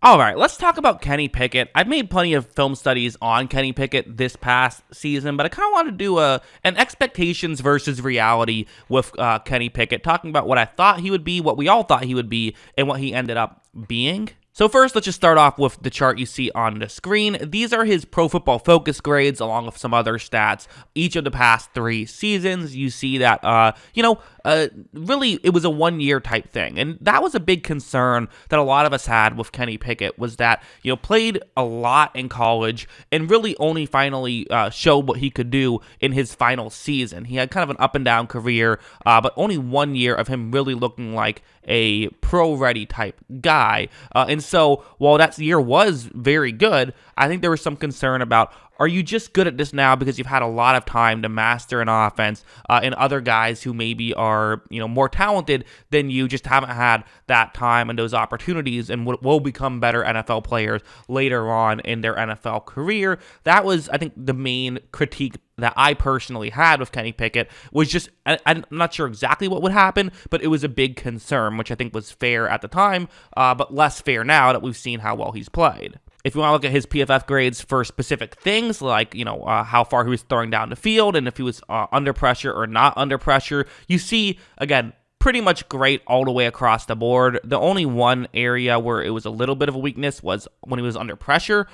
All right, let's talk about Kenny Pickett. I've made plenty of film studies on Kenny Pickett this past season, but I kind of want to do an expectations versus reality with Kenny Pickett, talking about what I thought he would be, what we all thought he would be, and what he ended up being. So first, let's just start off with the chart you see on the screen. These are his Pro Football Focus grades along with some other stats. Each of the past 3 seasons, you see that, really it was a one-year type thing. And that was a big concern that a lot of us had with Kenny Pickett was that, played a lot in college and really only finally showed what he could do in his final season. He had kind of an up-and-down career, but only 1 year of him really looking like a pro-ready type guy. And so while that year was very good, I think there was some concern about, are you just good at this now because you've had a lot of time to master an offense and other guys who maybe are, more talented than you just haven't had that time and those opportunities and will become better NFL players later on in their NFL career? That was, I think, the main critique that I personally had with Kenny Pickett was just, I'm not sure exactly what would happen, but it was a big concern, which I think was fair at the time, but less fair now that we've seen how well he's played. If you want to look at his PFF grades for specific things like, how far he was throwing down the field and if he was under pressure or not under pressure, you see, again, pretty much great all the way across the board. The only one area where it was a little bit of a weakness was when he was under pressure.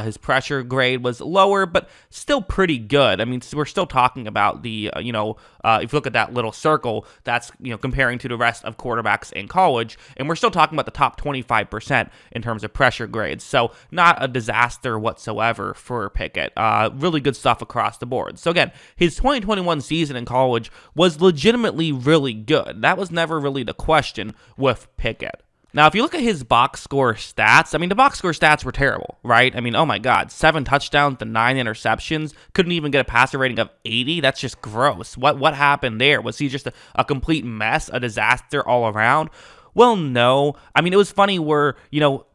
His pressure grade was lower, but still pretty good. I mean, we're still talking about the, if you look at that little circle, that's, comparing to the rest of quarterbacks in college, and we're still talking about the top 25% in terms of pressure grades. So not a disaster whatsoever for Pickett. Really good stuff across the board. So again, his 2021 season in college was legitimately really good. That was never really the question with Pickett. Now, if you look at his box score stats, the box score stats were terrible, right? Oh my God, 7 touchdowns to 9 interceptions, couldn't even get a passer rating of 80. That's just gross. What happened there? Was he just a complete mess, a disaster all around? Well, no. It was funny where,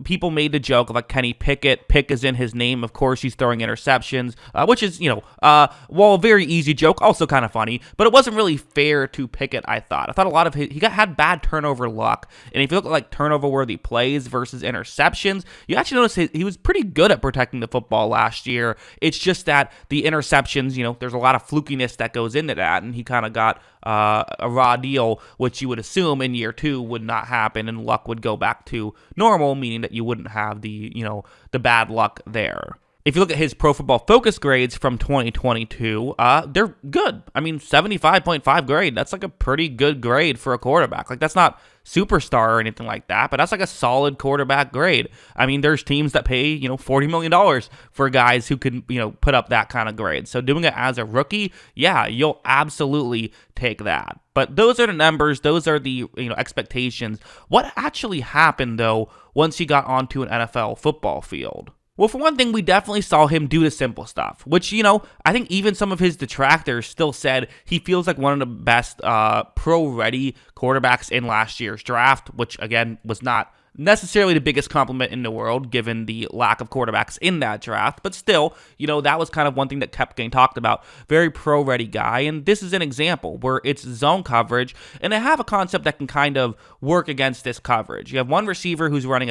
people made the joke of like Kenny Pickett. Pick is in his name. Of course, he's throwing interceptions, which is, a very easy joke, also kind of funny, but it wasn't really fair to Pickett, I thought. I thought a lot of had bad turnover luck. And if you look at like turnover-worthy plays versus interceptions, you actually notice he was pretty good at protecting the football last year. It's just that the interceptions, there's a lot of flukiness that goes into that, and he kind of got a raw deal, which you would assume in year 2 would not happen and luck would go back to normal, meaning that you wouldn't have the bad luck there. If you look at his Pro Football Focus grades from 2022, they're good. 75.5 grade. That's like a pretty good grade for a quarterback. Like, that's not superstar or anything like that, but that's like a solid quarterback grade. There's teams that pay, $40 million for guys who can, put up that kind of grade. So doing it as a rookie, yeah, you'll absolutely take that. But those are the numbers. Those are the, expectations. What actually happened, though, once he got onto an NFL football field? Well, for one thing, we definitely saw him do the simple stuff, which, I think even some of his detractors still said he feels like one of the best pro-ready quarterbacks in last year's draft, which, again, was not necessarily the biggest compliment in the world, given the lack of quarterbacks in that draft. But still, that was kind of one thing that kept getting talked about. Very pro-ready guy. And this is an example where it's zone coverage. And they have a concept that can kind of work against this coverage. You have one receiver who's running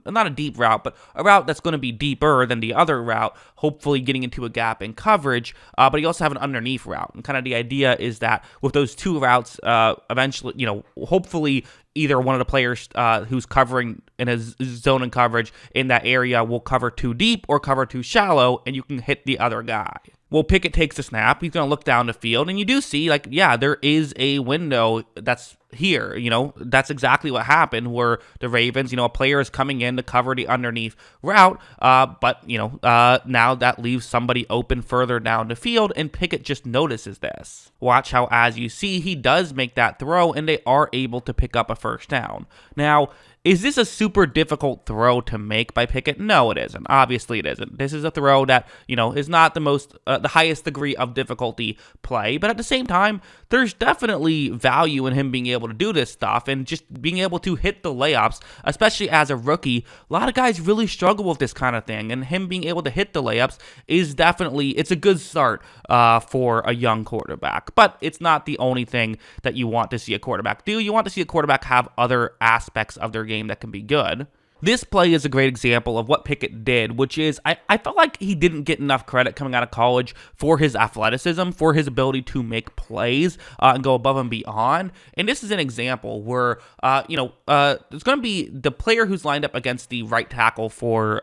not a deep route, but a route that's going to be deeper than the other route, hopefully getting into a gap in coverage. But you also have an underneath route. And kind of the idea is that with those two routes, eventually, hopefully, either one of the players who's covering in a zone and coverage in that area will cover too deep or cover too shallow, and you can hit the other guy. Well, Pickett takes the snap. He's going to look down the field, and you do see, there is a window that's here. That's exactly what happened where the Ravens, a player is coming in to cover the underneath route, but now that leaves somebody open further down the field, and Pickett just notices this. Watch how, as you see, he does make that throw, and they are able to pick up a first down. Now, is this a super difficult throw to make by Pickett? No, it isn't. Obviously, it isn't. This is a throw that, is not the highest degree of difficulty play, but at the same time, there's definitely value in him being able to do this stuff and just being able to hit the layups, especially as a rookie. A lot of guys really struggle with this kind of thing, and him being able to hit the layups is definitely, it's a good start for a young quarterback, but it's not the only thing that you want to see a quarterback do. You want to see a quarterback have other aspects of their game that can be good. This play is a great example of what Pickett did, which is I felt like he didn't get enough credit coming out of college for his athleticism, for his ability to make plays and go above and beyond. And this is an example where, it's going to be the player who's lined up against the right tackle for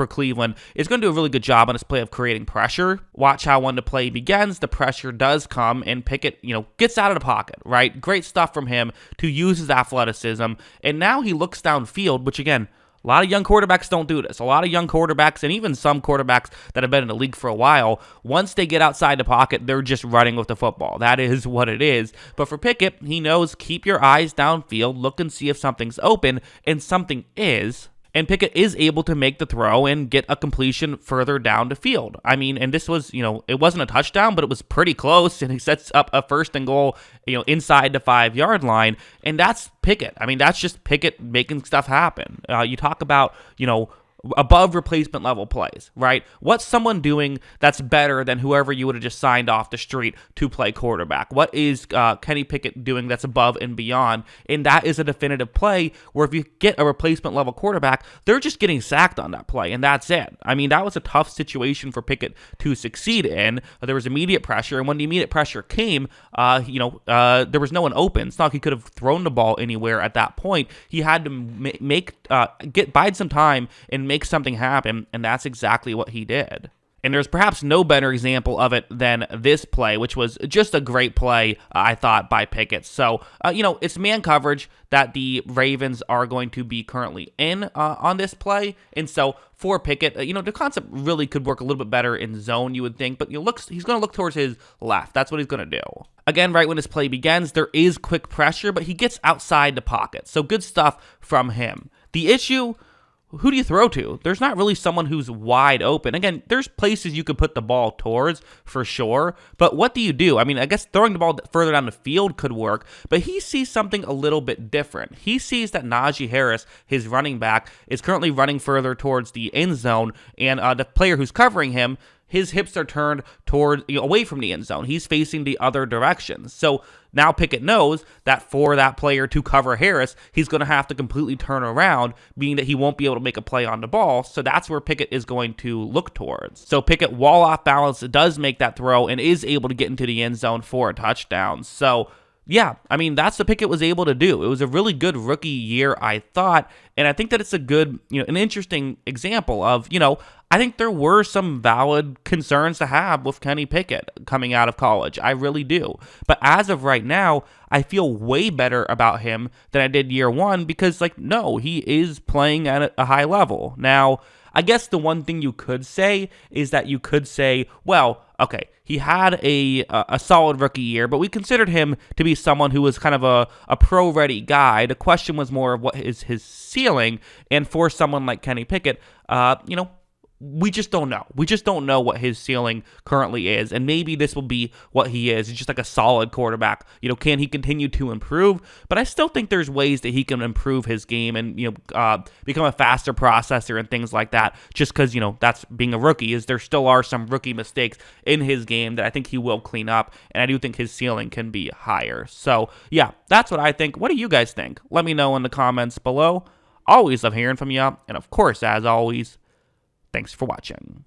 Cleveland is going to do a really good job on his play of creating pressure. Watch how when the play begins, the pressure does come, and Pickett, gets out of the pocket, right? Great stuff from him to use his athleticism, and now he looks downfield, which again, a lot of young quarterbacks don't do this. A lot of young quarterbacks, and even some quarterbacks that have been in the league for a while, once they get outside the pocket, they're just running with the football. That is what it is. But for Pickett, he knows keep your eyes downfield, look and see if something's open, and something is. And Pickett is able to make the throw and get a completion further down the field. I mean, and this was, it wasn't a touchdown, but it was pretty close. And he sets up a 1st and goal, inside the 5-yard line. And that's Pickett. I mean, that's just Pickett making stuff happen. You talk about, above replacement level plays, right? What's someone doing that's better than whoever you would have just signed off the street to play quarterback? What is Kenny Pickett doing that's above and beyond? And that is a definitive play where if you get a replacement level quarterback, they're just getting sacked on that play, and that's it. I mean, that was a tough situation for Pickett to succeed in. There was immediate pressure, and when the immediate pressure came, there was no one open. It's not like he could have thrown the ball anywhere at that point. He had to bide some time and make something happen, and that's exactly what he did. And there's perhaps no better example of it than this play, which was just a great play, I thought, by Pickett. So, it's man coverage that the Ravens are going to be currently in on this play. And so for Pickett, the concept really could work a little bit better in zone, you would think. But he's going to look towards his left. That's what he's going to do. Again, right when this play begins, there is quick pressure, but he gets outside the pocket. So good stuff from him. The issue, who do you throw to? There's not really someone who's wide open. Again, there's places you could put the ball towards for sure, but what do you do? I mean, I guess throwing the ball further down the field could work, but he sees something a little bit different. He sees that Najee Harris, his running back, is currently running further towards the end zone, and the player who's covering him, his hips are turned toward away from the end zone. He's facing the other direction. So now Pickett knows that for that player to cover Harris, he's going to have to completely turn around, meaning that he won't be able to make a play on the ball. So that's where Pickett is going to look towards. So Pickett, while off balance, does make that throw and is able to get into the end zone for a touchdown. So yeah, I mean, that's what Pickett was able to do. It was a really good rookie year, I thought, and I think that it's a good, an interesting example of, I think there were some valid concerns to have with Kenny Pickett coming out of college. I really do. But as of right now, I feel way better about him than I did year one because, no, he is playing at a high level. Now, I guess the one thing you could say is that you could say, well, okay, he had a solid rookie year, but we considered him to be someone who was kind of a pro-ready guy. The question was more of what is his ceiling, and for someone like Kenny Pickett, we just don't know. We just don't know what his ceiling currently is, and maybe this will be what he is. He's just like a solid quarterback. Can he continue to improve? But I still think there's ways that he can improve his game and become a faster processor and things like that. Just because that's being a rookie. Is there still are some rookie mistakes in his game that I think he will clean up, and I do think his ceiling can be higher. So yeah, that's what I think. What do you guys think? Let me know in the comments below. Always love hearing from you, and of course, as always, thanks for watching.